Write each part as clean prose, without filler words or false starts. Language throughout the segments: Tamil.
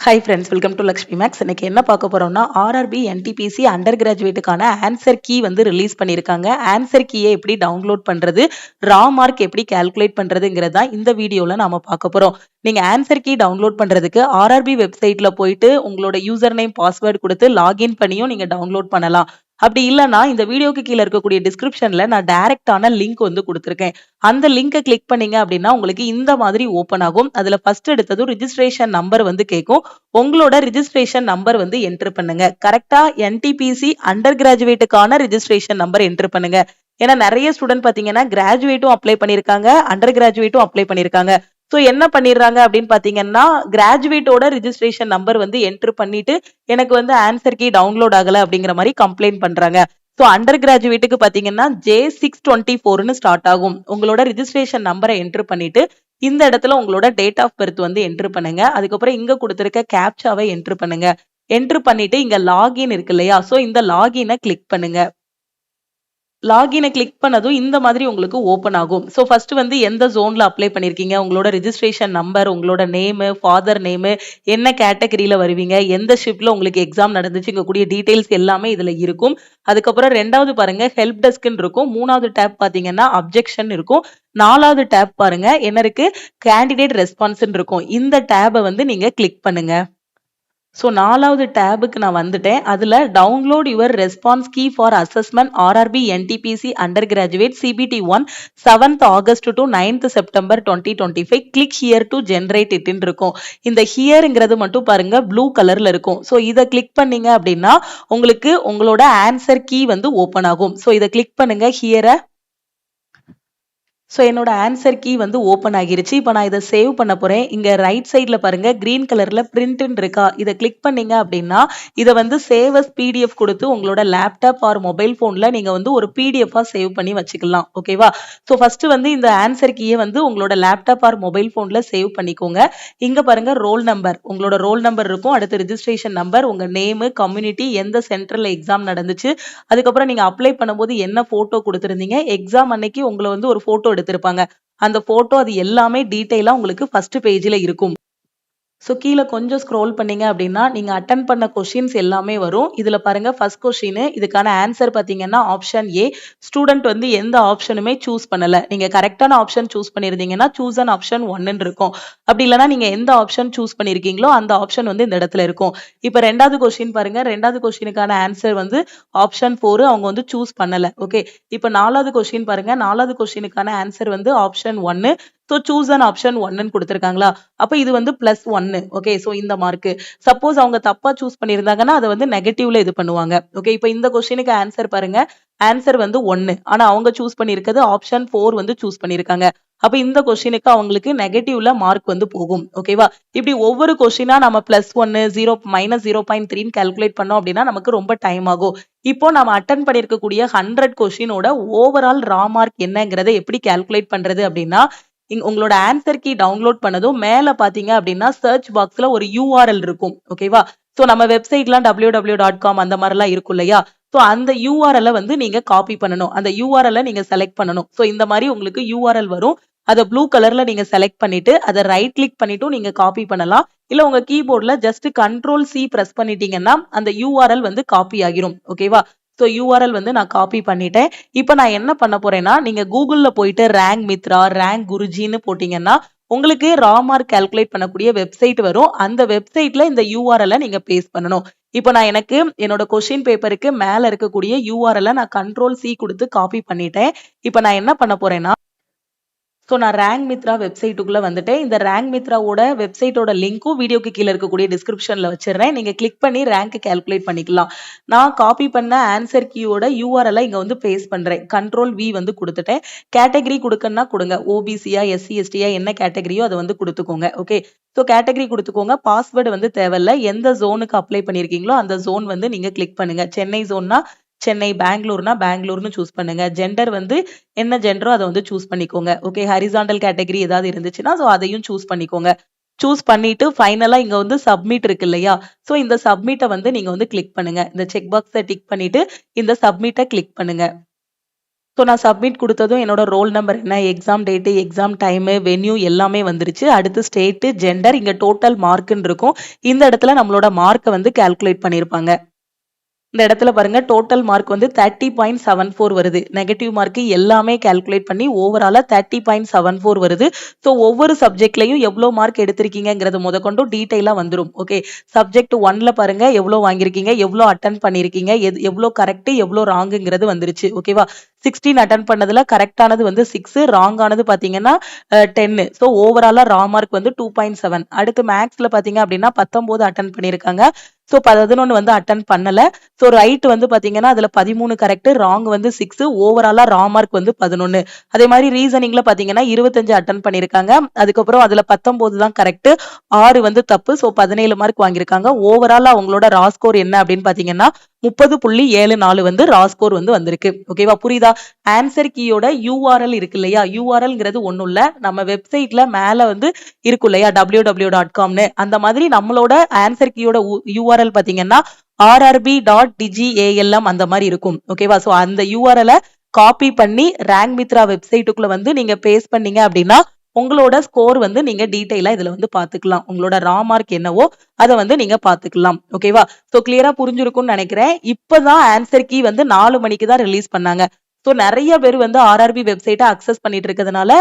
Hi friends, welcome to Lakshmi maths. இன்னைக்கு என்ன பார்க்க போறோம்னா, ஆர்ஆர்பி என்டிபிசி அண்டர் கிராஜுவேட்டுக்கான ஆன்சர் கீ வந்து ரிலீஸ் பண்ணியிருக்காங்க. ஆன்சர் கீயை எப்படி டவுன்லோட் பண்றது, ரா மார்க் எப்படி கால்குலேட் பண்றதுங்கிறது தான் இந்த வீடியோல நாம பார்க்க போறோம். நீங்க ஆன்சர் கீ டவுன்லோட் பண்றதுக்கு ஆர்ஆர்பி வெப்சைட்ல போயிட்டு உங்களோட யூசர் நேம் பாஸ்வேர்டு கொடுத்து லாகின் பண்ணியும் நீங்க டவுன்லோட் பண்ணலாம். அப்படி இல்லைன்னா இந்த வீடியோக்கு கீழே இருக்கக்கூடிய டிஸ்கிரிப்ஷன்ல நான் டைரக்டான லிங்க் வந்து கொடுத்துருக்கேன். அந்த லிங்கை கிளிக் பண்ணீங்க அப்படின்னா உங்களுக்கு இந்த மாதிரி ஓப்பன் ஆகும். அதுல ஃபர்ஸ்ட் எடுத்ததும் ரிஜிஸ்ட்ரேஷன் நம்பர் வந்து கேட்கும். உங்களோட ரிஜிஸ்ட்ரேஷன் நம்பர் வந்து என்டர் பண்ணுங்க. கரெக்டா என்டிபிசி அண்டர் கிராஜுவேட்டுக்கான ரிஜிஸ்ட்ரேஷன் நம்பர் என்டர் பண்ணுங்க. ஏன்னா நிறைய ஸ்டூடெண்ட் பாத்தீங்கன்னா கிராஜுவேட்டும் அப்ளை பண்ணிருக்காங்க, அண்டர் கிராஜுவேட்டும் அப்ளை பண்ணிருக்காங்க. சோ என்ன பண்ணிடுறாங்க அப்படின்னு பாத்தீங்கன்னா, கிராஜுவேட்டோட ரிஜிஸ்ட்ரேஷன் நம்பர் வந்து என்டர் பண்ணிட்டு எனக்கு வந்து ஆன்சர் கீ டவுன்லோட் ஆகல அப்படிங்கிற மாதிரி கம்ப்ளைண்ட் பண்றாங்க. ஸோ அண்டர் கிராஜுவேட்டுக்கு பாத்தீங்கன்னா J624ன்னு ஸ்டார்ட் ஆகும். உங்களோட ரிஜிஸ்ட்ரேஷன் நம்பரை என்டர் பண்ணிட்டு இந்த இடத்துல உங்களோட டேட் ஆஃப் பர்த் வந்து என்டர் பண்ணுங்க. அதுக்கப்புறம் இங்க கொடுத்திருக்க கேப்சாவை என்டர் பண்ணுங்க. என்டர் பண்ணிட்டு இங்க லாகின் இருக்கு இல்லையா, சோ இந்த லாகினை கிளிக் பண்ணுங்க. லாகினை கிளிக் பண்ணதும் இந்த மாதிரி உங்களுக்கு ஓப்பன் ஆகும். ஸோ ஃபர்ஸ்ட் வந்து எந்த ஜோன்ல அப்ளை பண்ணிருக்கீங்க, உங்களோட ரிஜிஸ்ட்ரேஷன் நம்பர், உங்களோட நேமு, ஃபாதர் நேமு, என்ன கேட்டகரியில வருவீங்க, எந்த ஷிப்ட்ல உங்களுக்கு எக்ஸாம் நடந்துச்சுங்க கூடிய டீடைல்ஸ் எல்லாமே இதுல இருக்கும். அதுக்கப்புறம் ரெண்டாவது பாருங்க ஹெல்ப் டெஸ்க்ன்னு இருக்கும். மூணாவது டேப் பாத்தீங்கன்னா அப்ஜெக்ஷன் இருக்கும். நாலாவது டேப் பாருங்க என்ன இருக்கு, கேண்டிடேட் ரெஸ்பான்ஸ் இருக்கும். இந்த டேபை வந்து நீங்க கிளிக் பண்ணுங்க. ஸோ நாலாவது டேபுக்கு நான் வந்துட்டேன். அதுல download your response key for assessment RRB NTPC under graduate CBT 1 7th August to 9th September 2025 click here to generate இட்ன்னு இருக்கும். இந்த ஹியர்ங்கிறது மட்டும் பாருங்க ப்ளூ கலர்ல இருக்கும். ஸோ இதை கிளிக் பண்ணீங்க அப்படின்னா உங்களுக்கு உங்களோட ஆன்சர் கீ வந்து ஓப்பன் ஆகும். ஸோ இதை கிளிக் பண்ணுங்க ஹியரை. ஸோ என்னோட ஆன்சர் கீ வந்து ஓப்பன் ஆகிருச்சு. இப்போ நான் இதை சேவ் பண்ண போறேன். இங்க ரைட் சைட்ல பாருங்க கிரீன் கலர்ல பிரிண்ட்னு இருக்கா, இதை கிளிக் பண்ணீங்க அப்படின்னா இதை வந்து சேவ் அஸ் பிடிஎஃப் கொடுத்து உங்களோட லேப்டாப் ஆர் மொபைல் போன்ல நீங்க வந்து ஒரு பிடிஎஃபா சேவ் பண்ணி வச்சுக்கலாம். ஓகேவா? ஸோ ஃபர்ஸ்ட் வந்து இந்த ஆன்சர் கீயை வந்து உங்களோட லேப்டாப் ஆர் மொபைல் போன்ல சேவ் பண்ணிக்கோங்க. இங்க பாருங்க ரோல் நம்பர், உங்களோட ரோல் நம்பர் இருக்கும். அடுத்து ரிஜிஸ்ட்ரேஷன் நம்பர், உங்க நேமு, கம்யூனிட்டி, எந்த சென்டர்ல எக்ஸாம் நடந்துச்சு, அதுக்கப்புறம் நீங்க அப்ளை பண்ணும்போது என்ன போட்டோ கொடுத்திருந்தீங்க, எக்ஸாம் அன்னைக்கு உங்களை வந்து ஒரு போட்டோ எடுத்திருப்பாங்க. அந்த போட்டோ அது எல்லாமே டீடைலா உங்களுக்கு ஃபர்ஸ்ட் பேஜ்ல இருக்கும். ஸோ கீழே கொஞ்சம் ஸ்க்ரோல் பண்ணீங்க அப்படின்னா நீங்க அட்டன் பண்ண கொஸ்டின்ஸ் எல்லாமே வரும். இதுல பாருங்க ஃபர்ஸ்ட் கொஸ்டின், இதுக்கான ஆன்சர் பாத்தீங்கன்னா ஆப்ஷன் ஏ. ஸ்டூடெண்ட் வந்து எந்த ஆப்ஷனுமே சூஸ் பண்ணல. நீங்க கரெக்டான ஆப்ஷன் சூஸ் பண்ணிருந்தீங்கன்னா சூஸ் அன் ஆப்ஷன் 1 இருக்கும். அப்படி இல்லைன்னா நீங்க எந்த ஆப்ஷன் சூஸ் பண்ணிருக்கீங்களோ அந்த ஆப்ஷன் வந்து இந்த இடத்துல இருக்கும். இப்ப ரெண்டாவது கொஸ்டின் பாருங்க, ரெண்டாவது கொஸ்டினுக்கான ஆன்சர் வந்து ஆப்ஷன் 4 அவங்க வந்து சூஸ் பண்ணல. ஓகே, இப்ப நாலாவது கொஸ்டின் பாருங்க, நாலாவது கொஸ்டினுக்கான ஆன்சர் வந்து option 1. So choose an option 1 கொடுத்திருக்காங்களா, அப்ப இது வந்து +1. ஓகே, சோ இந்த மார்க். சப்போஸ் அவங்க தப்பா சூஸ் பண்ணிருந்தாங்கன்னா அதை வந்து நெகட்டிவ்ல இது பண்ணுவாங்க. ஓகே, இப்போ இந்த கொஸ்டினுக்கு ஆன்சர் பாருங்க, ஆன்சர் வந்து 1. ஆனா அவங்க சூஸ் பண்ணிருக்கிறது ஆப்ஷன் 4 வந்து சூஸ் பண்ணிருக்காங்க. அப்ப இந்த கொஸ்டினுக்கு அவங்களுக்கு நெகட்டிவ்ல மார்க் வந்து போகும். ஓகேவா? இப்படி ஒவ்வொரு கொஸ்டினா நம்ம +1 0 -0.3 கால்குலேட் பண்ணோம் அப்படின்னா நமக்கு ரொம்ப டைம் ஆகும். இப்போ நம்ம அட்டன் பண்ணிருக்கக்கூடிய 100 கொஸ்டினோட ஓவரால் ரா மார்க் என்னங்கறத எப்படி கால்குலேட் பண்றது அப்படின்னா, உங்களோட ஆன்சர் கீ டவுன்லோட் பண்ணதும் மேல பாத்தீங்க அப்படின்னா சர்ச் பாக்ஸ்ல ஒரு யூஆர்எல் இருக்கும். ஓகேவா? சோ நம்ம வெப்சைட்லாம் www.com அந்த மாதிரிலாம் இருக்கும் இல்லையா, சோ அந்த யூஆர்எல் வந்து நீங்க காப்பி பண்ணணும். அந்த யூஆர்எல் நீங்க செலக்ட் பண்ணணும். சோ இந்த மாதிரி உங்களுக்கு யூஆர்எல் வரும். அதை ப்ளூ கலர்ல நீங்க செலக்ட் பண்ணிட்டு அதை ரைட் கிளிக் பண்ணிட்டும் நீங்க காப்பி பண்ணலாம். இல்ல உங்க கீபோர்ட்ல ஜஸ்ட் Ctrl+C பிரஸ் பண்ணிட்டீங்கன்னா அந்த யூஆர்எல் வந்து காப்பி ஆகிரும். ஓகேவா? சோ யூஆர்எல் வந்து நான் காப்பி பண்ணிட்டேன். இப்போ நான் என்ன பண்ண போறேன்னா, நீங்க கூகுள்ல போயிட்டு ரேங்க் மித்ரா, ரேங்க் குருஜின்னு போட்டீங்கன்னா உங்களுக்கு ரா மார்க் கால்குலேட் பண்ணக்கூடிய வெப்சைட் வரும். அந்த வெப்சைட்ல இந்த யூஆர்எல் நீங்க பேஸ்ட் பண்ணணும். இப்போ நான் எனக்கு என்னோட கொஸ்டின் பேப்பருக்கு மேல இருக்கக்கூடிய யூஆர்எல் நான் Ctrl+C கொடுத்து காப்பி பண்ணிட்டேன். இப்போ நான் என்ன பண்ண போறேன்னா, ஸோ நான் ரேங்க் மித்ரா வெப்சைட்டுக்குள்ள வந்துட்டேன். இந்த ரேங்க் மித்ராவோட வெப்சைட்டோட லிங்க்கும் வீடியோக்கு கீழே இருக்கக்கூடிய டிஸ்கிரிப்ஷன்ல வச்சிடுறேன். நீங்க கிளிக் பண்ணி ரேங்க் கால்குலேட் பண்ணிக்கலாம். நான் காப்பி பண்ண ஆன்சர் கீயோட யூஆர்எல் இங்க வந்து பேஸ்ட் பண்றேன். Ctrl+V வந்து கொடுத்துட்டேன். கேட்டகரி கொடுக்கணும்னா கொடுங்க. ஓபிசியா, எஸ்சி, எஸ்டியா என்ன கேட்டகரியோ அதை வந்து கொடுத்துக்கோங்க. ஓகே, ஸோ கேட்டகரி கொடுத்துக்கோங்க. பாஸ்வேர்டு வந்து தேவையில்ல. எந்த ஜோனுக்கு அப்ளை பண்ணிருக்கீங்களோ அந்த ஜோன் வந்து நீங்க கிளிக் பண்ணுங்க. சென்னை ஜோன்னா சென்னை, பெங்களூர்னா பெங்களூர்னு சூஸ் பண்ணுங்க. ஜெண்டர் வந்து என்ன ஜெண்டரோ அதை வந்து சூஸ் பண்ணிக்கோங்க. ஓகே, ஹரிசாண்டல் கேட்டகரி ஏதாவது இருந்துச்சுன்னா சோ அதையும் சூஸ் பண்ணிக்கோங்க. சூஸ் பண்ணிட்டு ஃபைனலா இங்க வந்து சப்மிட் இருக்கு இல்லையா, சோ இந்த சப்மிட்டை வந்து நீங்க வந்து கிளிக் பண்ணுங்க. இந்த செக் பாக்ஸை டிக் பண்ணிட்டு இந்த சப்மிட்டை கிளிக் பண்ணுங்க. ஸோ நான் சப்மிட் குடுத்ததும் என்னோட ரோல் நம்பர் என்ன, exam date, exam time, venue எல்லாமே வந்துருச்சு. அடுத்து ஸ்டேட்டு, ஜெண்டர், இங்க டோட்டல் மார்க்குன்னு இருக்கும். இந்த இடத்துல நம்மளோட மார்க்க வந்து கால்குலேட் பண்ணியிருப்பாங்க. இந்த இடத்துல பாருங்க டோட்டல் மார்க் வந்து 30.74 வருது. நெகட்டிவ் மார்க் எல்லாமே கால்குலேட் பண்ணி ஓவராலா 30.74 வருது. ஸோ ஒவ்வொரு சப்ஜெக்ட்லயும் எவ்வளோ மார்க் எடுத்திருக்கீங்கங்கிறது முதற்கொண்டும் டீட்டெயிலா வந்துரும். ஓகே. சப்ஜெக்ட் 1ல பாருங்க எவ்வளோ வாங்கியிருக்கீங்க, எவ்வளோ அட்டெண்ட் பண்ணியிருக்கீங்க, எவ்வளோ கரெக்ட், எவ்வளோ ராங்குங்கிறது வந்துருச்சு. ஓகேவா? 16 அட்டெண்ட் பண்ணதுல கரெக்டானது வந்து 6, ராங் ஆனது பாத்தீங்கன்னா 10. ஸோ ஓவராலா ரா மார்க் வந்து 2.7. அடுத்து மேக்ஸ்ல பாத்தீங்க அப்படின்னா 19 அட்டெண்ட் பண்ணியிருக்காங்க. ஸோ 11 வந்து அட்டெண்ட் பண்ணல. ஸோ ரைட் வந்து பாத்தீங்கன்னா அதுல 13 கரெக்ட், ராங் வந்து 6, ஓவராலா ரா மார்க் வந்து 11. அதே மாதிரி ரீசனிங்ல பாத்தீங்கன்னா 25 அட்டெண்ட் பண்ணிருக்காங்க. அதுக்கப்புறம் அதுல 19 தான் கரெக்ட், 6 வந்து தப்பு. ஸோ 17 மார்க் வாங்கியிருக்காங்க. ஓவராலா அவங்களோட ரா ஸ்கோர் என்ன அப்படின்னு பாத்தீங்கன்னா 30.74 வந்து ரா ஸ்கோர் வந்து வந்திருக்கு. ஓகேவா? புரியுதா? ஆன்சர் கீயோட யூஆர்எல் இருக்கு இல்லையா? யூஆர்எல்ங்கிறது ஒண்ணும் இல்ல, நம்ம வெப்சைட்ல மேல வந்து இருக்கும் இல்லையா www.comனு, அந்த மாதிரி நம்மளோட ஆன்சர் கீயோட யூஆர்எல் பாத்தீங்கன்னா rrb.digialm அந்த மாதிரி இருக்கும். ஓகேவா? சோ அந்த யூஆர்எல் காப்பி பண்ணி ரேங்க் மித்ரா வெப்சைட்டுக்குள்ள வந்து நீங்க பேஸ்ட் பண்ணீங்க அப்படின்னா உங்களோட ஸ்கோர் வந்து நீங்க டீடைலா இதுல வந்து பாத்துக்கலாம். உங்களோட ரா மார்க் என்னவோ அதை வந்து நீங்க பாத்துக்கலாம். ஓகேவா? சோ கிளியரா புரிஞ்சிருக்கும்னு நினைக்கிறேன். இப்பதான் ஆன்சர் கீ வந்து 4 மணிக்கு தான் ரிலீஸ் பண்ணாங்க. சோ நிறைய பேர் வந்து ஆர்ஆர்பி வெப்சைட்டை அக்சஸ் பண்ணிட்டு இருக்கிறதுனால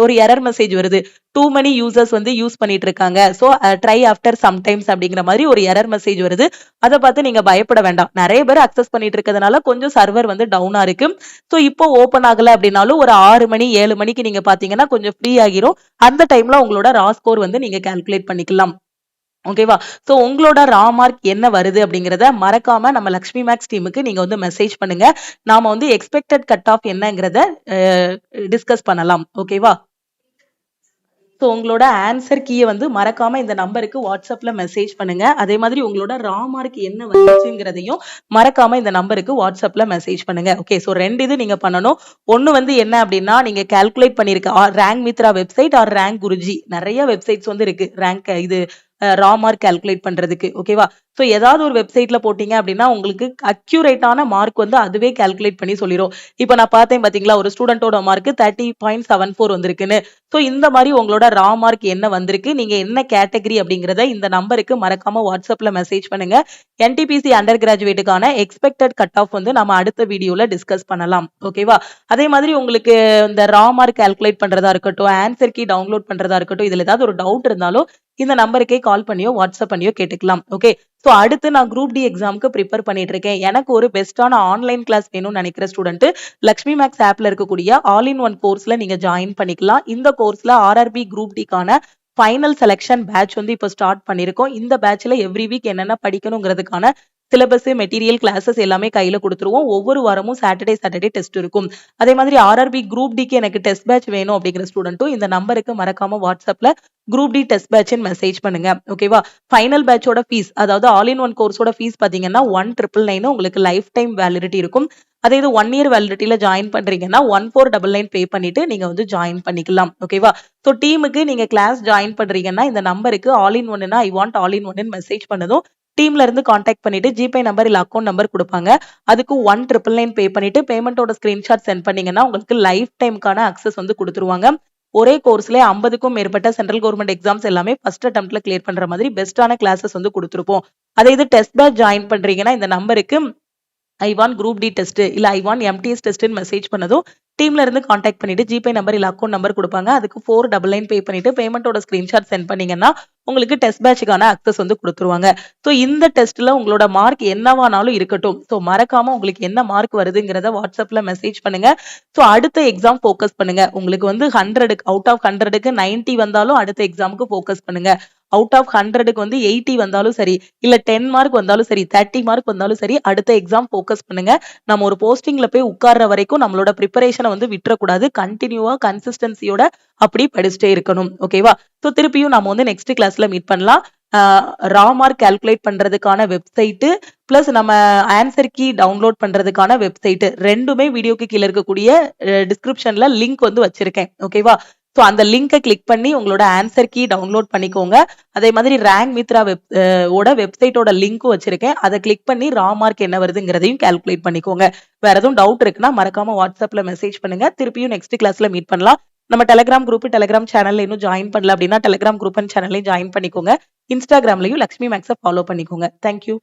ஒரு எரர் மெசேஜ் வருது. டூ many யூசர்ஸ் வந்து யூஸ் பண்ணிட்டு இருக்காங்க. சோ ட்ரை ஆஃப்டர் சம்டைம்ஸ் அப்படிங்கிற மாதிரி ஒரு எரர் மெசேஜ் வருது. அதை பார்த்து நீங்க பயப்பட வேண்டாம். நிறைய பேர் அக்சஸ் பண்ணிட்டு இருக்கிறதுனால கொஞ்சம் சர்வர் வந்து டவுனா இருக்கு. சோ இப்போ ஓபன் ஆகல அப்படின்னாலும் ஒரு 6 மணி 7 மணிக்கு நீங்க பாத்தீங்கன்னா கொஞ்சம் ஃப்ரீ ஆகிரும். அந்த டைம்ல உங்களோட ரா ஸ்கோர் வந்து நீங்க கால்குலேட் பண்ணிக்கலாம். ஓகேவா? சோ உங்களோட ரா மார்க் என்ன வருது அப்படிங்கறத மறக்காம நம்ம லக்ஷ்மி மேக்ஸ் டீமுக்கு நீங்க வந்து மெசேஜ் பண்ணுங்க. நாம வந்து எக்ஸ்பெக்டட் கட் ஆஃப் என்னங்கிறத டிஸ்கஸ் பண்ணலாம். ஓகேவா? ஸோ உங்களோட ஆன்சர் கீயை வந்து மறக்காம இந்த நம்பருக்கு வாட்ஸ்அப்ல மெசேஜ் பண்ணுங்க. அதே மாதிரி உங்களோட ரா மார்க் என்ன வந்துச்சுங்கிறதையும் மறக்காம இந்த நம்பருக்கு வாட்ஸ்அப்ல மெசேஜ் பண்ணுங்க. ஓகே. ஸோ 2 இது நீங்க பண்ணணும். ஒன்னு வந்து என்ன அப்படின்னா நீங்க கால்குலேட் பண்ணிருக்க rank Mitra website or rank Guruji, நிறைய வெப்சைட்ஸ் வந்து இருக்கு ரேங்க் இது ரா மார்க் கால்குலேட் பண்றதுக்கு. ஓகேவா? ஸோ ஏதாவது ஒரு வெப்சைட்ல போட்டீங்க அப்படின்னா உங்களுக்கு அக்யூரேட்டான மார்க் வந்து அதுவே கால்குலேட் பண்ணி சொல்லிடும். இப்போ நான் பார்த்தேன் பாத்தீங்களா, ஒரு ஸ்டூடெண்டோட மார்க் 30.74 வந்திருக்குன்னு. ஸோ இந்த மாதிரி உங்களோட ரா மார்க் என்ன வந்திருக்கு, நீங்க என்ன கேட்டகரி அப்படிங்கறத இந்த நம்பருக்கு மறக்காம வாட்ஸ்அப்ல மெசேஜ் பண்ணுங்க. என்டிபிசி அண்டர் கிராஜுவேட்டுக்கான எக்ஸ்பெக்டட் கட் ஆஃப் வந்து நம்ம அடுத்த வீடியோல டிஸ்கஸ் பண்ணலாம். ஓகேவா? அதே மாதிரி உங்களுக்கு இந்த ரா மார்க் கால்குலேட் பண்றதா இருக்கட்டும், ஆன்சர் கீ டவுன்லோட் பண்றதா இருக்கட்டும், இதுல ஏதாவது ஒரு டவுட் இருந்தாலும் இந்த நம்பருக்கே கால் பண்ணியோ வாட்ஸ்அப் பண்ணியோ கேட்டுக்கலாம். ஓகே. சோ அடுத்து நான் குரூப் டி எக்ஸாமுக்கு ப்ரிப்பேர் பண்ணிட்டு இருக்கேன். எனக்கு ஒரு பெஸ்டான ஆன்லைன் கிளாஸ் வேணும்னு நினைக்கிற ஸ்டூடெண்ட் லக்ஷ்மி மேக்ஸ் ஆப்ல இருக்கக்கூடிய ஆல் இன் ஒன் கோர்ஸ்ல நீங்க ஜாயின் பண்ணிக்கலாம். இந்த கோர்ஸ்ல ஆர்ஆர்பி குரூப் டிக்கான ஃபைனல் செலக்ஷன் பேட்ச் வந்து இப்போ ஸ்டார்ட் பண்ணிருக்கோம். இந்த பேட்ச்ல எவ்ரி வீக் என்னென்ன படிக்கணுங்கிறதுக்கான சிலபஸ், மெட்டீரியல், கிளாஸஸ் எல்லாமே கையில கொடுத்துருவோம். ஒவ்வொரு வாரமும் சாட்டர்டே டெஸ்ட் இருக்கும். அதே மாதிரி ஆர்ஆர்பி குரூப் டிக்கு எனக்கு டெஸ்ட் பேட்ச் வேணும் அப்படிங்கிற ஸ்டூடெண்ட்டும் இந்த நம்பருக்கு மறக்காம வாட்ஸ்அப்ல குரூப் டி டெஸ்ட் பேட்ச்னு மெசேஜ் பண்ணுங்க. ஓகேவா? ஃபைனல் பேட்சோட ஃபீஸ், அதாவது ஆல் இன் ஒன் கோர்ஸோட ஃபீஸ் பாத்தீங்கன்னா 1,999 உங்களுக்கு லைஃப் டைம் வேலிடிட்டி இருக்கும். அதே இது 1 இயர் வேலிடிட்டில ஜாயின் பண்றீங்கன்னா 1499 பே பண்ணிட்டு நீங்க வந்து ஜாயின் பண்ணிக்கலாம். ஓகேவா? ஸோ டீமுக்கு நீங்க கிளாஸ் ஜாயின் பண்றீங்கன்னா இந்த நம்பருக்கு ஆல் இன் ஒன்னா ஐ வாண்ட் ஆல் இன் ஒன்னு மெசேஜ் பண்ணதும் டீம்ல இருந்து கான்டாக்ட் பண்ணிட்டு ஜிபே நம்பர் இல்ல அக்கௌண்ட் நம்பர் கொடுப்பாங்க. அதுக்கு 1,999 பே பண்ணிட்டு பேமெண்டோட ஸ்கிரீன்ஷாட் சென்ட் பண்ணீங்கன்னா உங்களுக்கு லைஃப் டைம்க்கான அக்சஸ் வந்து கொடுத்துருவாங்க. ஒரே கோர்ஸ்ல 50க்கும் மேற்பட்ட சென்ட்ரல் கவர்மெண்ட் எக்ஸாம்ஸ் எல்லாமே ஃபர்ஸ்ட் அட்டெம்ப்ட்ல கிளியர் பண்ற மாதிரி பெஸ்டான கிளாஸஸ் வந்து கொடுத்துருப்போம். அதே இது டெஸ்ட் பேட்ச் ஜாயின் பண்றீங்கன்னா இந்த நம்பருக்கு I want group D test இல்ல ஐ வாண்ட் எம்டிஎஸ் டெஸ்ட்னு மெசேஜ் பண்ணதும் டீம்ல இருந்து கான்டாக்ட் பண்ணிட்டு ஜிபே நம்பர் இல்ல அக்கௌண்ட் நம்பர் கொடுப்பாங்க. அதுக்கு 499 பே பண்ணிட்டு பேமெண்டோட ஸ்கிரீன்ஷாட் சென்ட் பண்ணீங்கன்னா உங்களுக்கு டெஸ்ட் பேட்சுக்கான அக்சஸ் வந்து கொடுத்துருவாங்க. ஸோ இந்த டெஸ்ட்ல உங்களோட மார்க் என்னவானாலும் இருக்கட்டும். ஸோ மறக்காம உங்களுக்கு என்ன மார்க் வருதுங்கிறத வாட்ஸ்அப்ல மெசேஜ் பண்ணுங்க. ஸோ அடுத்த எக்ஸாம் ஃபோக்கஸ் பண்ணுங்க. உங்களுக்கு வந்து 100 அவுட் ஆஃப் 100க்கு 90 வந்தாலும் அடுத்த எக்ஸாமுக்கு ஃபோக்கஸ் பண்ணுங்க. அவுட் ஆஃப் 100க்கு வந்து 80 வந்தாலும் சரி, இல்ல 10 மார்க் வந்தாலும் சரி, 30 மார்க் வந்தாலும் சரி, அடுத்த எக்ஸாம் ஃபோக்கஸ் பண்ணுங்க. நம்ம ஒரு போஸ்டிங்ல போய் உட்கார்ற வரைக்கும் நம்மளோட ப்ரிப்பரேஷனை வந்து விட்டுறக்கூடாது. கண்டினியூவா கன்சிஸ்டன்சியோட அப்படி படிச்சுட்டே இருக்கணும். ஓகேவா? ஸோ திருப்பியும் நம்ம வந்து நெக்ஸ்ட் கிளாஸ்ல மீட் பண்ணலாம். ரா மார்க் கால்குலேட் பண்றதுக்கான வெப்சைட் பிளஸ் நம்ம ஆன்சர் கீ டவுன்லோட் பண்றதுக்கான வெப்சைட் ரெண்டுமே வீடியோக்கு கீழே இருக்கக்கூடிய டிஸ்கிரிப்ஷன்ல லிங்க் வந்து வச்சிருக்கேன். ஓகேவா? ஸோ அந்த லிங்கை கிளிக் பண்ணி உங்களோட ஆன்சர் கீ டவுன்லோட் பண்ணிக்கோங்க. அதே மாதிரி ரேங்க் மித்ரா வெப்சைட்டோட லிங்க்கும் வச்சிருக்கேன். அதை கிளிக் பண்ணி ரா மார்க் என்ன வருதுங்கிறதையும் கால்குலேட் பண்ணிக்கோங்க. வேற எதுவும் டவுட் இருக்குன்னா மறக்காம வாட்ஸ்அப்ல மெசேஜ் பண்ணுங்க. திருப்பியும் நெக்ஸ்ட் கிளாஸ்ல மீட் பண்ணலாம். நம்ம டெலிகிராம் குரூப், டெலிகிராம் சேனல்ல இன்னும் ஜாயின் பண்ணல அப்படின்னா டெலிகிராம் குரூப் அண்ட் சேனல்லையும் ஜாயின் பண்ணிக்கோங்க. இன்ஸ்டாகிராம்லயும் லக்ஷ்மி மேக்ஸை ஃபாலோ பண்ணிக்கோங்க. தேங்க்யூ.